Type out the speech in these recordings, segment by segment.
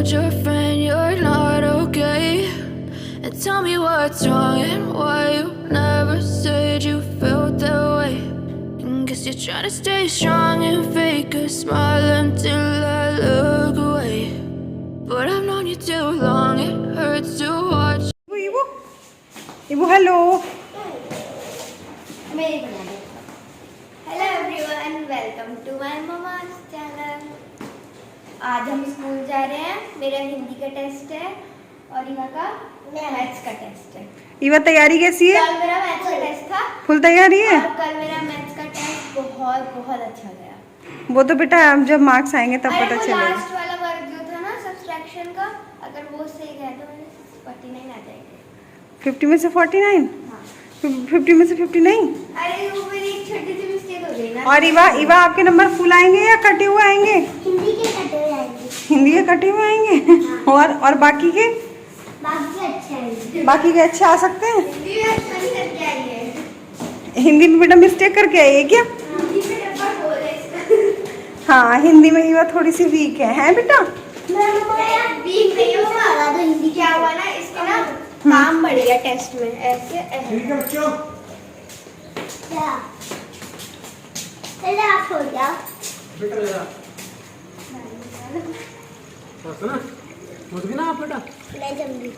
told your friend you're not okay, and tell me what's wrong and why you never said you felt that way. And guess you're trying to stay strong and fake a smile until I look away. But I've known you too long, it hurts to watch. इबू hello. Hello everyone, welcome to my mama's channel. आज हम school जा रहे हैं। मेरा हिंदी का test है और इवा का मैथ्स का टेस्ट है। इवा तैयारी कैसी है? कल मेरा मैथ्स का टेस्ट था। फुल तैयारी है? और कल मेरा मैथ्स का टेस्ट बहुत बहुत अच्छा गया। वो तो बेटा अब जब मार्क्स आएंगे तब पता चलेगा। लास्ट वाला वर्क जो था ना सब्सट्रैक्शन का, अगर वो सही गया तो मेरे 49 आ जाएंगे। 50 में से 49? हाँ। 50 में से 50 नहीं? अरे वो मेरी एक छोटी सी मिस्टेक हो गई ना। और इवा आपके नंबर फुल आएंगे या कटे हुए आएंगे? हिंदी के कटे हुए आएंगे। हिंदी के कटे हुए आएंगे? और बाकी के? बाकी के अच्छे आएंगे। बाकी के अच्छे आ सकते हैं? हिंदी में अच्छा नहीं करके आई है। हिंदी में बेटा मिस्टेक करके आई है क्या? हिंदी में डब्बा खोल है इसका। हाँ, हिंदी में इवा थोड़ी सी वीक है बेटा? वीक नहीं है वो, तो हिंदी क्या हुआ ना, इसके ना काम बढ़ेगा टेस्ट में। ऐसे ठीक है बच्चों। क्या चलो आप हो जाओ बेटा। ले जा सुना मुझ भी ना आप बेटा। मैं जल्दी।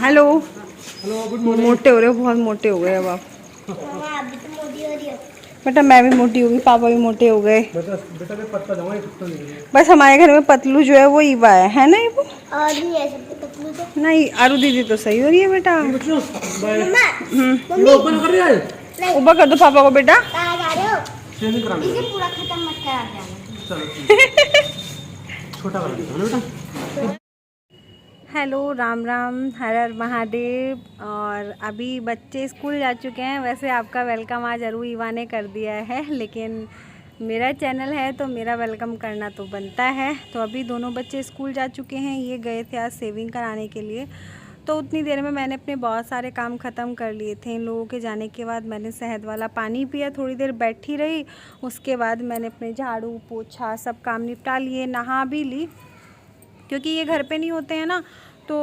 हेलो। Hello, good morning. मोटे हो रहे हो, बहुत मोटे हो गए अब आप। मामा अभी तो मोटी हो रही हो। बेटा मैं भी मोटी हो गई, पापा भी मोटे हो गए। बेटा के पत्ता जाऊंगा, ये कुत्ता नहीं है। बस हमारे घर में पतलू जो है वो इवा है ना इबू? और भी है सब पतलू तो। नहीं, आरू दीदी तो सही हो रही है बेटा। बच्चों बाय। मम्मी ओपन कर रही है। ऊपर कर दो पापा को बेटा। कहाँ जा रहे हो? शेविंग कराने। इसे पूरा खत्म मत करा देना। चलो छोटा कर देता हूं बेटा। हेलो, राम राम, हर हर महादेव। और अभी बच्चे स्कूल जा चुके हैं। वैसे आपका वेलकम आज अरू इवा ने कर दिया है, लेकिन मेरा चैनल है तो मेरा वेलकम करना तो बनता है। तो अभी दोनों बच्चे स्कूल जा चुके हैं। ये गए थे आज सेविंग कराने के लिए, तो उतनी देर में मैंने अपने बहुत सारे काम ख़त्म कर लिए थे। इन लोगों के जाने के बाद मैंने शहद वाला पानी पिया, थोड़ी देर बैठी रही। उसके बाद मैंने अपने झाड़ू पोछा सब काम निपटा लिए, नहा भी ली, क्योंकि ये घर पे नहीं होते हैं ना, तो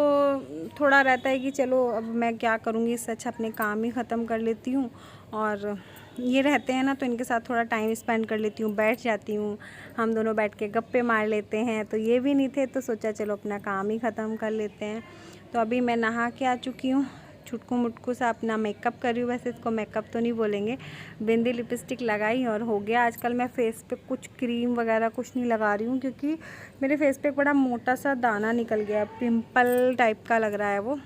थोड़ा रहता है कि चलो अब मैं क्या करूँगी, इससे अच्छा अपने काम ही ख़त्म कर लेती हूँ। और ये रहते हैं ना तो इनके साथ थोड़ा टाइम स्पेंड कर लेती हूँ, बैठ जाती हूँ, हम दोनों बैठ के गप्पे मार लेते हैं। तो ये भी नहीं थे तो सोचा चलो अपना काम ही ख़त्म कर लेते हैं। तो अभी मैं नहा के आ चुकी हूँ, छुटकू मुटकू सा अपना मेकअप कर रही हूँ। वैसे इसको मेकअप तो नहीं बोलेंगे, बिंदी लिपस्टिक लगाई और हो गया। आजकल मैं फेस पे कुछ क्रीम वगैरह कुछ नहीं लगा रही हूँ, क्योंकि मेरे फेस पे बड़ा मोटा सा दाना निकल गया, पिंपल टाइप का लग रहा है वो।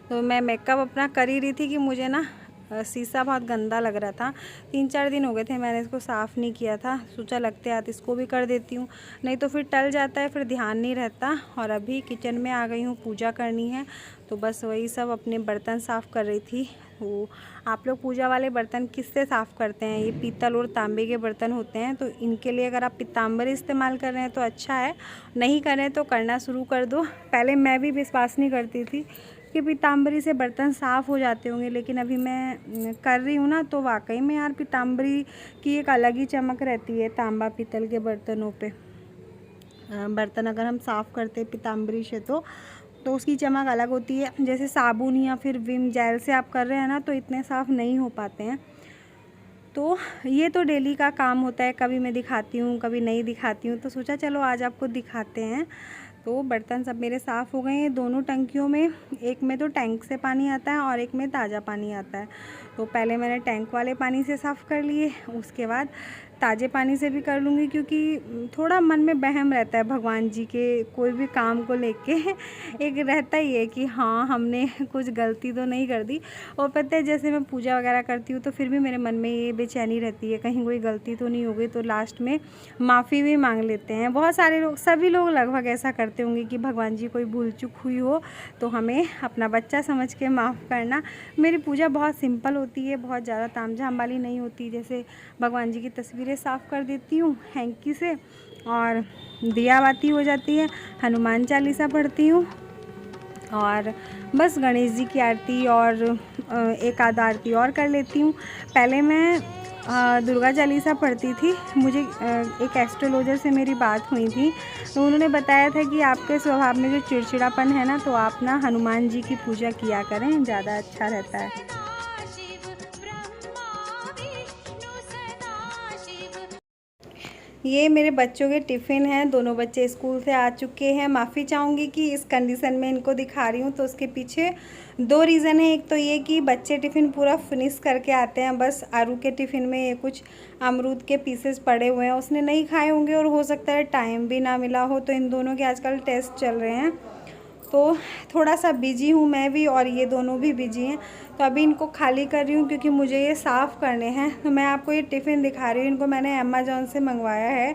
तो मैं मेकअप अपना कर ही रही थी कि मुझे ना शीशा बहुत गंदा लग रहा था। 3-4 दिन हो गए थे मैंने इसको साफ़ नहीं किया था। सोचा लगते हाथ इसको भी कर देती हूँ, नहीं तो फिर टल जाता है, फिर ध्यान नहीं रहता। और अभी किचन में आ गई हूँ, पूजा करनी है, तो बस वही सब अपने बर्तन साफ़ कर रही थी। वो आप लोग पूजा वाले बर्तन किससे साफ़ करते हैं? ये पीतल और तांबे के बर्तन होते हैं, तो इनके लिए अगर आप पीताम्बर इस्तेमाल कर रहे हैं तो अच्छा है, नहीं कर रहे हैं तो करना शुरू कर दो। पहले मैं भी विश्वास नहीं करती थी कि पीताम्बरी से बर्तन साफ़ हो जाते होंगे, लेकिन अभी मैं कर रही हूँ ना, तो वाकई में यार पीताम्बरी की एक अलग ही चमक रहती है। तांबा पीतल के बर्तनों पे बर्तन अगर हम साफ़ करते हैं पीताम्बरी से तो उसकी चमक अलग होती है। जैसे साबुन या फिर विम जेल से आप कर रहे हैं ना, तो इतने साफ़ नहीं हो पाते हैं। तो ये तो डेली का काम होता है, कभी मैं दिखाती हूँ कभी नहीं दिखाती हूँ, तो सोचा चलो आज आपको दिखाते हैं। तो बर्तन सब मेरे साफ़ हो गए हैं दोनों टंकियों में। एक में तो टैंक से पानी आता है और एक में ताज़ा पानी आता है। तो पहले मैंने टैंक वाले पानी से साफ़ कर लिए, उसके बाद ताज़े पानी से भी कर लूँगी, क्योंकि थोड़ा मन में वहम रहता है भगवान जी के कोई भी काम को लेके एक रहता ही है कि हाँ हमने कुछ गलती तो नहीं कर दी। और पता है जैसे मैं पूजा वगैरह करती हूँ तो फिर भी मेरे मन में ये बेचैनी रहती है कहीं कोई गलती तो नहीं हो गई, तो लास्ट में माफ़ी भी मांग लेते हैं। बहुत सारे लोग, सभी लोग लगभग ऐसा करते होंगे कि भगवान जी कोई भूल चूक हुई हो तो हमें अपना बच्चा समझ के माफ़ करना। मेरी पूजा बहुत सिंपल होती है, बहुत ज़्यादा तामझाम वाली नहीं होती। जैसे भगवान जी की तस्वीरें साफ़ कर देती हूँ हैंकी से, और दिया बाती हो जाती है, हनुमान चालीसा पढ़ती हूँ, और बस गणेश जी की आरती और एक आध आरती और कर लेती हूँ। पहले मैं दुर्गा चालीसा पढ़ती थी। मुझे एक एस्ट्रोलॉजर से मेरी बात हुई थी, तो उन्होंने बताया था कि आपके स्वभाव में जो चिड़चिड़ापन है ना, तो आप ना हनुमान जी की पूजा किया करें, ज़्यादा अच्छा रहता है। ये मेरे बच्चों के टिफ़िन हैं। दोनों बच्चे स्कूल से आ चुके हैं। माफ़ी चाहूँगी कि इस कंडीशन में इनको दिखा रही हूँ, तो उसके पीछे 2 रीज़न है। एक तो ये कि बच्चे टिफ़िन पूरा फिनिश करके आते हैं। बस आरू के टिफ़िन में ये कुछ अमरूद के पीसेस पड़े हुए हैं, उसने नहीं खाए होंगे, और हो सकता है टाइम भी ना मिला हो। तो इन दोनों के आजकल टेस्ट चल रहे हैं, तो थोड़ा सा बिजी हूँ मैं भी, और ये दोनों भी बिजी हैं। तो अभी इनको खाली कर रही हूँ क्योंकि मुझे ये साफ़ करने हैं। तो मैं आपको ये टिफ़िन दिखा रही हूँ। इनको मैंने अमेज़ॉन से मंगवाया है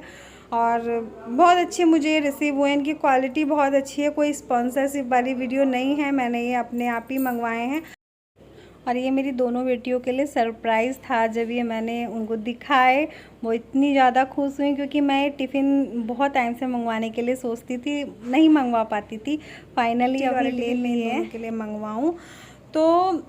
और बहुत अच्छे मुझे ये रिसीव हुए। इनकी क्वालिटी बहुत अच्छी है, कोई स्पॉन्सरशिप वाली वीडियो नहीं है, मैंने ये अपने आप ही मंगवाए हैं। और ये मेरी दोनों बेटियों के लिए सरप्राइज़ था। जब ये मैंने उनको दिखाए, वो इतनी ज़्यादा खुश हुई, क्योंकि मैं टिफ़िन बहुत टाइम से मंगवाने के लिए सोचती थी, नहीं मंगवा पाती थी। फाइनली अभी ले लिए के लिए मंगवाऊँ, तो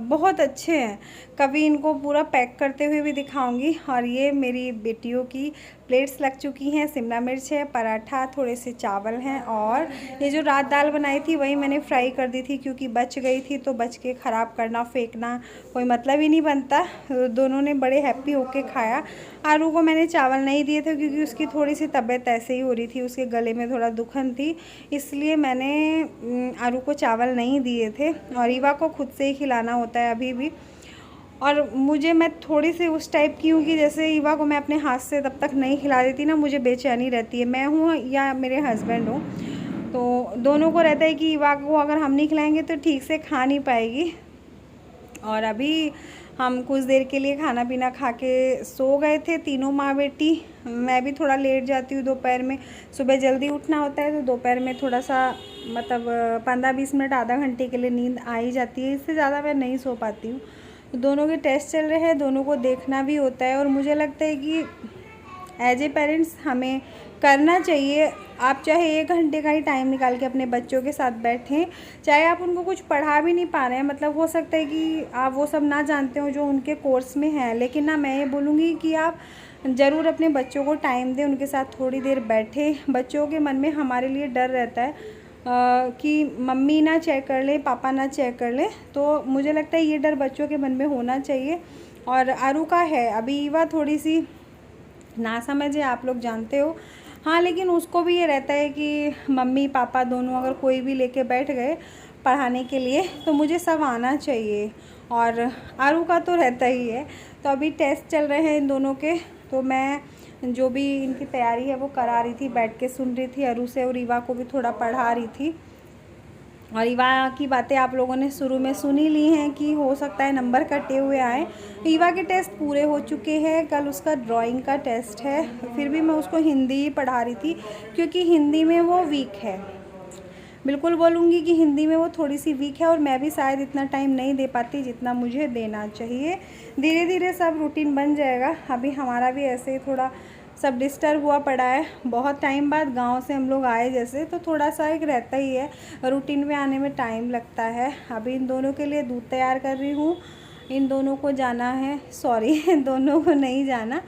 बहुत अच्छे हैं। कभी इनको पूरा पैक करते हुए भी दिखाऊंगी। और ये मेरी बेटियों की प्लेट्स लग चुकी हैं। शिमला मिर्च है, पराठा, थोड़े से चावल हैं, और ये जो रात दाल बनाई थी वही मैंने फ्राई कर दी थी, क्योंकि बच गई थी। तो बच के ख़राब करना, फेंकना कोई मतलब ही नहीं बनता। दोनों ने बड़े हैप्पी होके खाया। आरू को मैंने चावल नहीं दिए थे, क्योंकि उसकी थोड़ी सी तबीयत ऐसे ही हो रही थी, उसके गले में थोड़ा दुखन थी, इसलिए मैंने आरू को चावल नहीं दिए थे। और ईवा को खुद से ही खिलाना होता है अभी भी। और मैं थोड़ी सी उस टाइप की हूँ कि जैसे ईवा को मैं अपने हाथ से तब तक नहीं खिला देती ना, मुझे बेचैनी रहती है। मैं हूँ या मेरे हस्बैंड हो, तो दोनों को रहता है कि ईवा को अगर हम नहीं खिलाएंगे तो ठीक से खा नहीं पाएगी। और अभी हम कुछ देर के लिए खाना पीना खा के सो गए थे, तीनों माँ बेटी। मैं भी थोड़ा लेट जाती हूँ दोपहर में, सुबह जल्दी उठना होता है, तो दोपहर में थोड़ा सा मतलब 15-20 मिनट, आधा घंटे के लिए नींद आ ही जाती है, इससे ज़्यादा मैं नहीं सो पाती हूँ। तो दोनों के टेस्ट चल रहे हैं, दोनों को देखना भी होता है, और मुझे लगता है कि एज ए पेरेंट्स हमें करना चाहिए। आप चाहे 1 घंटे का ही टाइम निकाल के अपने बच्चों के साथ बैठें, चाहे आप उनको कुछ पढ़ा भी नहीं पा रहे हैं, मतलब हो सकता है कि आप वो सब ना जानते हो जो उनके कोर्स में है, लेकिन ना मैं ये बोलूँगी कि आप ज़रूर अपने बच्चों को टाइम दें, उनके साथ थोड़ी देर बैठें। बच्चों के मन में हमारे लिए डर रहता है कि मम्मी ना चेक कर ले, पापा ना चेक कर ले, तो मुझे लगता है ये डर बच्चों के मन में होना चाहिए। और आरू का है, अभी ईवा थोड़ी सी ना समझे, आप लोग जानते हो। हाँ, लेकिन उसको भी ये रहता है कि मम्मी पापा दोनों अगर कोई भी लेके बैठ गए पढ़ाने के लिए, तो मुझे सब आना चाहिए। और आरू का तो रहता ही है। तो अभी टेस्ट चल रहे हैं इन दोनों के, तो मैं जो भी इनकी तैयारी है वो करा रही थी, बैठ के सुन रही थी आरू से, और ईवा को भी थोड़ा पढ़ा रही थी। और ईवा की बातें आप लोगों ने शुरू में सुन ही ली हैं कि हो सकता है नंबर कटे हुए आए। ईवा के टेस्ट पूरे हो चुके हैं, कल उसका ड्राइंग का टेस्ट है। फिर भी मैं उसको हिंदी ही पढ़ा रही थी, क्योंकि हिंदी में वो वीक है। बिल्कुल बोलूँगी कि हिंदी में वो थोड़ी सी वीक है, और मैं भी शायद इतना टाइम नहीं दे पाती जितना मुझे देना चाहिए। धीरे धीरे सब रूटीन बन जाएगा। अभी हमारा भी ऐसे ही थोड़ा सब डिस्टर्ब हुआ पड़ा है, बहुत टाइम बाद गांव से हम लोग आए जैसे, तो थोड़ा सा एक रहता ही है, रूटीन में आने में टाइम लगता है। अभी इन दोनों के लिए दूध तैयार कर रही हूँ। इन दोनों को जाना है, सॉरी दोनों को नहीं जाना,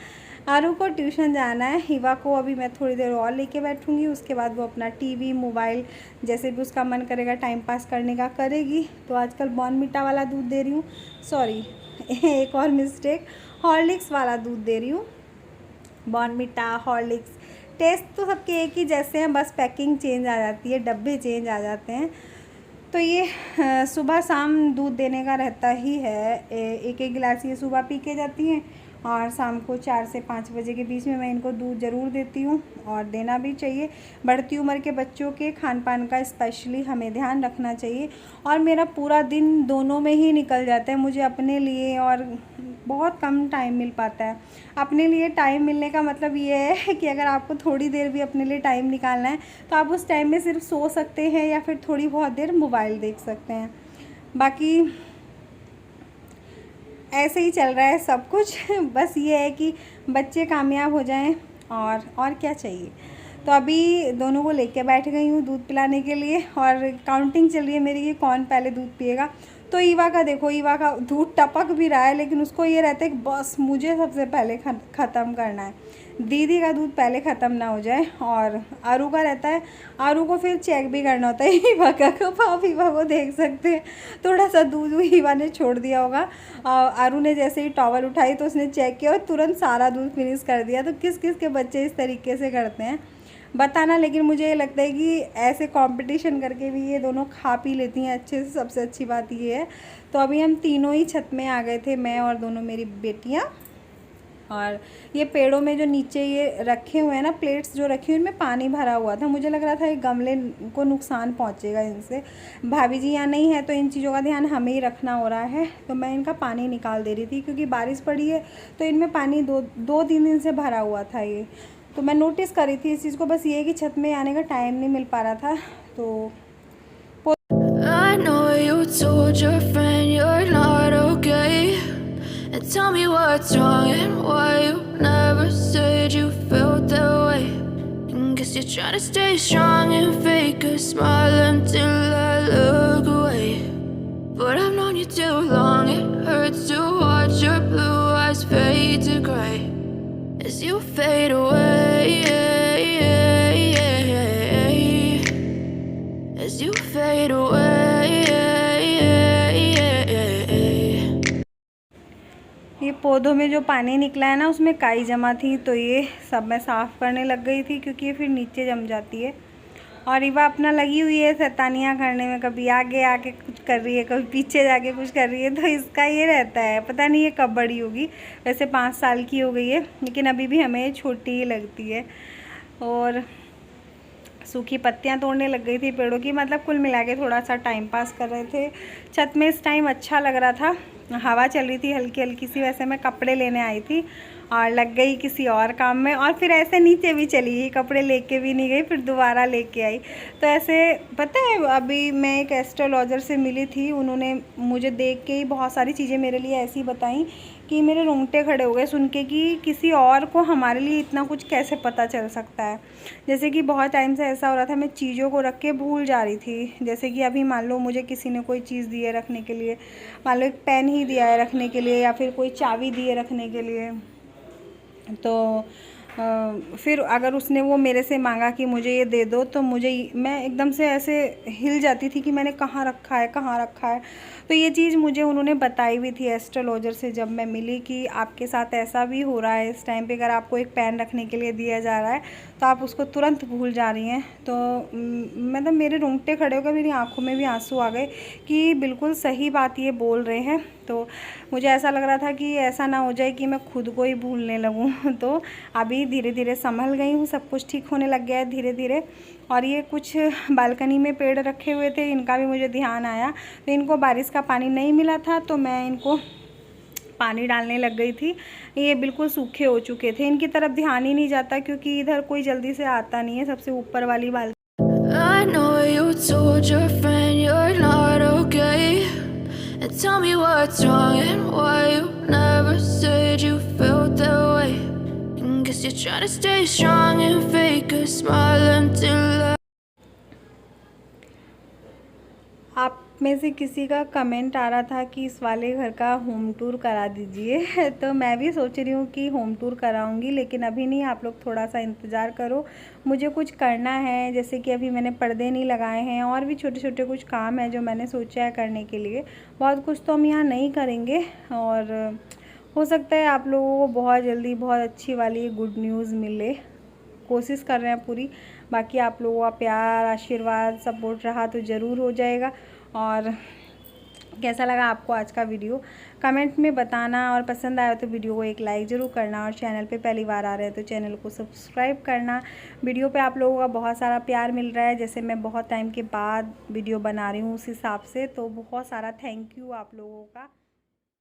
आरू को ट्यूशन जाना है। ईवा को अभी मैं थोड़ी देर और लेके बैठूँगी, उसके बाद वो अपना टीवी मोबाइल जैसे भी उसका मन करेगा टाइम पास करने का करेगी। तो आजकल बॉर्नविटा वाला दूध दे रही हूँ, सॉरी एक और मिस्टेक, हॉर्लिक्स वाला दूध दे रही हूँ। बॉर्नविटा, हॉर्लिक्स, टेस्ट तो सबके एक ही जैसे हैं, बस पैकिंग चेंज आ जाती है, डब्बे चेंज आ जाते हैं। तो ये सुबह शाम दूध देने का रहता ही है। एक एक गिलास ये सुबह पी के जाती हैं, और शाम को 4 से 5 बजे के बीच में मैं इनको दूध ज़रूर देती हूँ, और देना भी चाहिए। बढ़ती उम्र के बच्चों के खान पान का स्पेशली हमें ध्यान रखना चाहिए। और मेरा पूरा दिन दोनों में ही निकल जाता है, मुझे अपने लिए और बहुत कम टाइम मिल पाता है। अपने लिए टाइम मिलने का मतलब ये है कि अगर आपको थोड़ी देर भी अपने लिए टाइम निकालना है, तो आप उस टाइम में सिर्फ सो सकते हैं, या फिर थोड़ी बहुत देर मोबाइल देख सकते हैं। बाकी ऐसे ही चल रहा है सब कुछ बस ये है कि बच्चे कामयाब हो जाएं, और क्या चाहिए। तो अभी दोनों को लेके बैठ गई हूँ दूध पिलाने के लिए, और काउंटिंग चल रही है मेरी कि कौन पहले दूध पिएगा। तो ईवा का देखो, ईवा का दूध टपक भी रहा है लेकिन उसको ये रहता है कि बस मुझे सबसे पहले ख़त्म करना है, दीदी का दूध पहले ख़त्म ना हो जाए। और आरू का रहता है, आरू को फिर चेक भी करना होता है ईवा का कब। आप ईवा को देख सकते हैं, थोड़ा सा दूध ईवा ने छोड़ दिया होगा। आरू ने जैसे ही टॉवल उठाई तो उसने चेक किया और तुरंत सारा दूध फिनिश कर दिया। तो किस किस के बच्चे इस तरीके से करते हैं बताना। लेकिन मुझे ये लगता है कि ऐसे कंपटीशन करके भी ये दोनों खा पी लेती हैं अच्छे से, सबसे अच्छी बात ये है। तो अभी हम तीनों ही छत में आ गए थे, मैं और दोनों मेरी बेटियां। और ये पेड़ों में जो नीचे ये रखे हुए हैं ना प्लेट्स जो रखी हुई, उनमें पानी भरा हुआ था। मुझे लग रहा था ये गमले को नुकसान पहुंचेगा इनसे। भाभी जी यहाँ नहीं है तो इन चीज़ों का ध्यान हमें ही रखना हो रहा है। तो मैं इनका पानी निकाल दे रही थी क्योंकि बारिश पड़ी है तो इनमें पानी दो तीन दिन से भरा हुआ था ये। तो मैं नोटिस कर रही थी इस चीज़ को, बस ये कि छत में आने का टाइम नहीं मिल पा रहा था। तो I know you told your friend you're not okay, and tell me what's wrong and why you never said you felt that way. And guess you're trying to stay strong and fake a smile until I look away. But I've known you too long, it hurts to watch your blue eyes fade to gray as you fade away, as you fade away. ये पौधों में जो पानी निकला है ना उसमें काई जमा थी, तो ये सब मैं साफ़ करने लग गई थी क्योंकि ये फिर नीचे जम जाती है। और ईवा अपना लगी हुई है शैतानियाँ करने में, कभी आगे आके कुछ कर रही है, कभी पीछे जाके कुछ कर रही है। तो इसका ये रहता है, पता नहीं ये कब बड़ी होगी। वैसे 5 साल की हो गई है लेकिन अभी भी हमें छोटी ही लगती है। और सूखी पत्तियां तोड़ने लग गई थी पेड़ों की। मतलब कुल मिला के थोड़ा सा टाइम पास कर रहे थे। छत में इस टाइम अच्छा लग रहा था, हवा चल रही थी हल्की हल्की सी। वैसे मैं कपड़े लेने आई थी और लग गई किसी और काम में, और फिर ऐसे नीचे भी चली गई, कपड़े लेके भी नहीं गई, फिर दोबारा लेके आई। तो ऐसे पता है, अभी मैं एक एस्ट्रोलॉजर से मिली थी, उन्होंने मुझे देख के ही बहुत सारी चीज़ें मेरे लिए ऐसी बताई कि मेरे रोंगटे खड़े हो गए सुन के कि किसी और को हमारे लिए इतना कुछ कैसे पता चल सकता है। जैसे कि बहुत टाइम से ऐसा हो रहा था, मैं चीज़ों को रख के भूल जा रही थी। जैसे कि अभी मान लो मुझे किसी ने कोई चीज़ दी है रखने के लिए, मान लो एक पेन ही दिया है रखने के लिए या फिर कोई चाबी दी है रखने के लिए, तो फिर अगर उसने वो मेरे से मांगा कि मुझे ये दे दो, तो मैं एकदम से ऐसे हिल जाती थी कि मैंने कहाँ रखा है कहाँ रखा है। तो ये चीज़ मुझे उन्होंने बताई हुई थी एस्ट्रोलॉजर से जब मैं मिली कि आपके साथ ऐसा भी हो रहा है इस टाइम पे। अगर आपको एक पेन रखने के लिए दिया जा रहा है तो आप उसको तुरंत भूल जा रही हैं। तो मतलब मेरे रोंगटे खड़े हो गए, मेरी आँखों में भी आंसू आ गए कि बिल्कुल सही बात ये बोल रहे हैं। तो मुझे ऐसा लग रहा था कि ऐसा ना हो जाए कि मैं खुद को ही भूलने लगूँ। तो अभी धीरे धीरे संभल गई हूँ, सब कुछ ठीक होने लग गया है धीरे धीरे। और ये कुछ बालकनी में पेड़ रखे हुए थे, इनका भी मुझे ध्यान आया। तो इनको बारिश का पानी नहीं मिला था तो मैं इनको पानी डालने लग गई थी। ये बिल्कुल सूखे हो चुके थे, इनकी तरफ ध्यान ही नहीं जाता क्योंकि इधर कोई जल्दी से आता नहीं है। सबसे ऊपर वाली balcony. I know you told your friend you're not okay, and tell me what's wrong and why you never said you felt that way. And guess you're trying to stay strong and fake a smile until I... आप में से किसी का comment आ रहा था कि इस वाले घर का होम टूर करा दीजिए। तो मैं भी सोच रही हूँ कि होम टूर कराऊंगी, लेकिन अभी नहीं, आप लोग थोड़ा सा इंतज़ार करो। मुझे कुछ करना है, जैसे कि अभी मैंने पर्दे नहीं लगाए हैं और भी छोटे छोटे कुछ काम है जो मैंने सोचा है करने के लिए। बहुत कुछ तो हम यहाँ नहीं करेंगे और हो सकता है आप लोगों को बहुत जल्दी बहुत अच्छी वाली गुड न्यूज़ मिले। कोशिश कर रहे हैं पूरी। बाकी आप लोगों का प्यार, आशीर्वाद, सपोर्ट रहा तो ज़रूर हो जाएगा। और कैसा लगा आपको आज का वीडियो कमेंट में बताना, और पसंद आया तो वीडियो को एक लाइक ज़रूर करना, और चैनल पे पहली बार आ रहे हैं तो चैनल को सब्सक्राइब करना। वीडियो पे आप लोगों का बहुत सारा प्यार मिल रहा है, जैसे मैं बहुत टाइम के बाद वीडियो बना रही हूँ उस हिसाब से, तो बहुत सारा थैंक यू आप लोगों का।